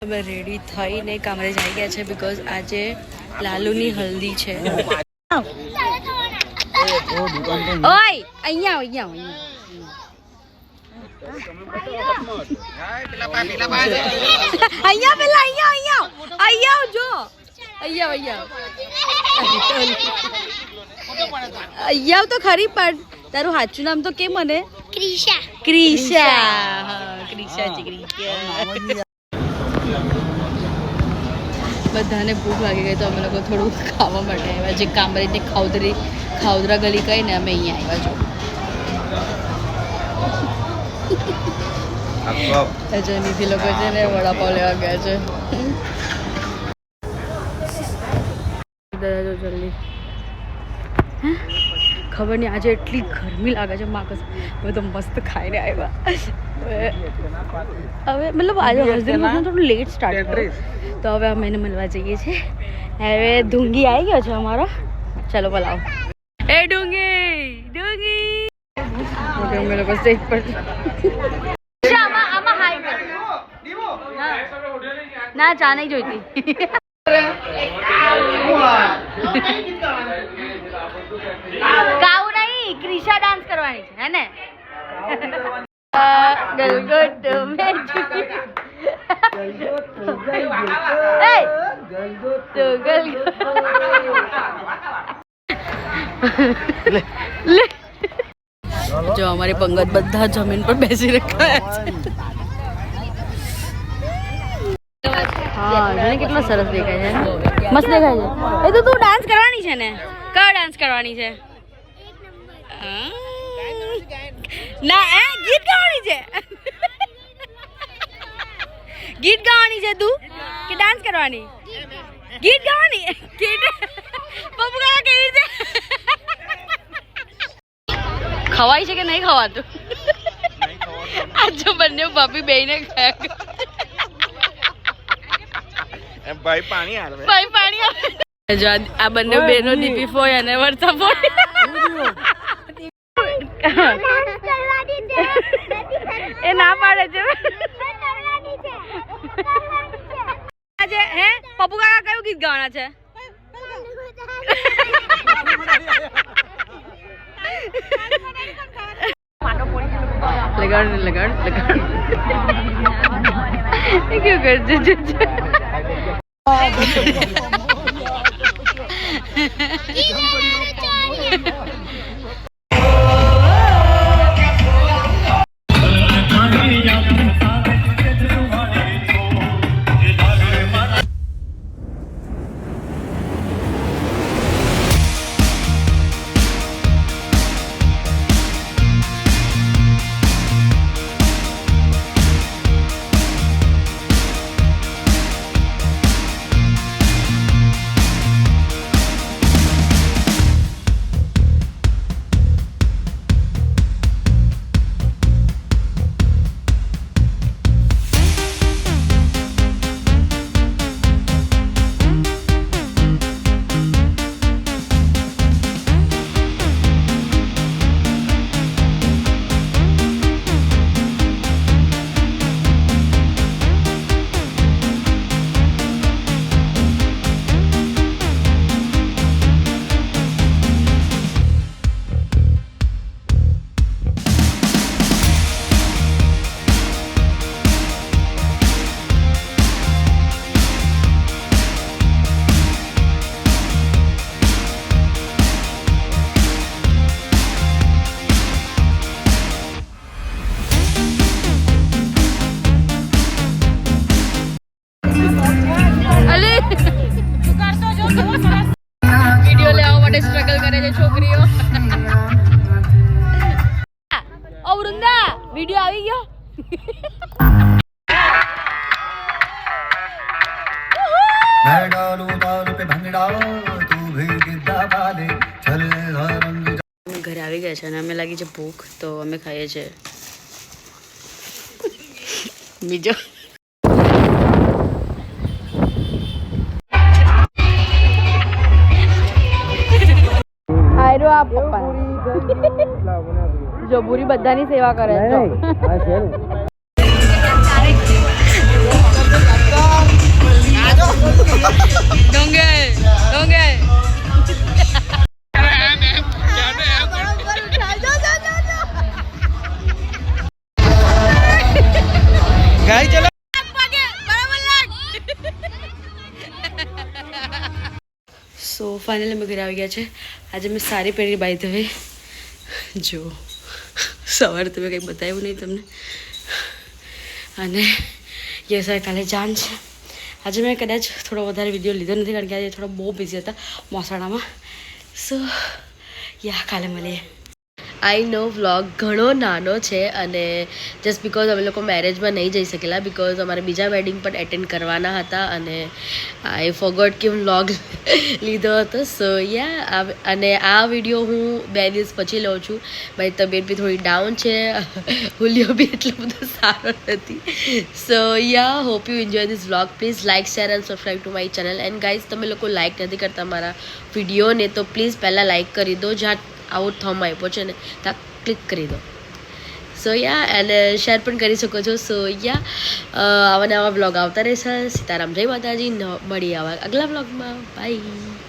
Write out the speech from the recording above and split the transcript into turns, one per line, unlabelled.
અમે રેડી થઈને કામરે જઈ ગયા છે બીકોઝ આજે લાલુની હલ્દી છે. ઓય અહીંયા જો અહીંયા તો ખરી પણ તારું સાચું નામ તો કે મને ક્રિશા. બધાને ભૂખ લાગી ગઈ તો અમે લોકો થોડું ખાવા માટે આવ્યા. જે કામરેજની ખાઉદરા ગલી કઈ ને અમે અહીંયા આવ્યા છો. નિધિ લોકો છે ને વડાપાવ લેવા ગયા છે. જલ્દી ખબર નહીં આજે એટલી ગરમી લાગે છે માકસ. હવે તો મસ્ત ખાઈને આવ્યા. હવે મતલબ આજે હસદીમાં થોડું લેટ સ્ટાર્ટ કર્યું તો હવે અમે એને મળવા જઈએ છીએ. હવે ઢુંગી આવી ગયો છે અમારો. ચાલો બોલાવો. એ ઢુંગી અમે લોકો સ્ટેજ પર ના ચા નહીં જોઈતી. ગાવું નહીં, ક્રિશા ડાન્સ કરવાની છે હે ને. જો અમારી પંગત બધા જમીન પર બેસી રખાયા છે. હા કેટલો સરસ દેખાય છે, મસ્ત દેખાય છે. એ તો તું ડાન્સ કરવાની છે ને? કયો ડાન્સ કરવાની છે? ના ગીત ગાવાની છે. ગીત ગાવાની છે તું કે ડાન્સ કરવાની? ગીત ગાવાની. પપ્પુ કાકા કેવી રીતે ખવાય છે કે નહીં ખવાતું? આ જો બંને ભાભી બેને ખાયા
ભાઈ પાણી આવે.
જો આ બંને બેનો દીપી ફોય અને વર્તા ફોય એ ના પાડે છે. આજે હે પપ્પુ કાકા કયું ગીત ગાવાના છે? લગાડ એ ક્યું કરજે વિડીયો લેવા માટે સ્ટ્રગલ કરે છે છોકરીઓ. ઓ વૃંદા વિડીયો આવી ગયો. ઘરે આવી ગયા છે અને અમે લાગી છે ભૂખ તો અમે ખાઈએ છીએ બીજો. જો પૂરી બધાની સેવા કરે છે. ડોંગે ડોંગે
ગાઈ ચલો
સો ફાઇનલી અમે ઘરે આવી ગયા છે આજે મેં સારી પહેરી બાય ધ વે જો સવારે તમે કંઈ બતાવ્યું નહીં તમને અને યસ કાલે જાન છે આજે મેં કદાચ થોડો વધારે વિડીયો લીધો નથી કારણ કે આજે થોડો બહુ બિઝી હતા મોસાણામાં સો યા કાલે મળીએ આઈ નો વ્લોગ ઘણો નાનો છે અને જસ્ટ બિકોઝ અમે લોકો મેરેજમાં નહીં જઈ શકેલા બિકોઝ અમારે બીજા વેડિંગ પણ એટેન્ડ કરવાના હતા અને આઈ ફોરગોટ કે વ્લોગ લીધો હતો સો યા અને આ વિડીયો હું 2 દિવસ પછી લઉં છું મારી તબિયત બી થોડી ડાઉન છે હુલિયો બી એટલો બધો સારો નથી so ya hope you enjoy this vlog please like share and subscribe to my channel and guys તમે લોકો લાઇક નથી કરતા મારા વિડીયોને તો પ્લીઝ પહેલાં લાઇક કરી દો જ્યાં આવો થમ આપ્યો છે ને ત્યાં ક્લિક કરી દો સો યા અને શેર પણ કરી શકો છો સો યા આવા નવા વ્લોગ આવતા રહેશે સીતારામ જય માતાજી મળી આવા અગલા વ્લોગમાં બાય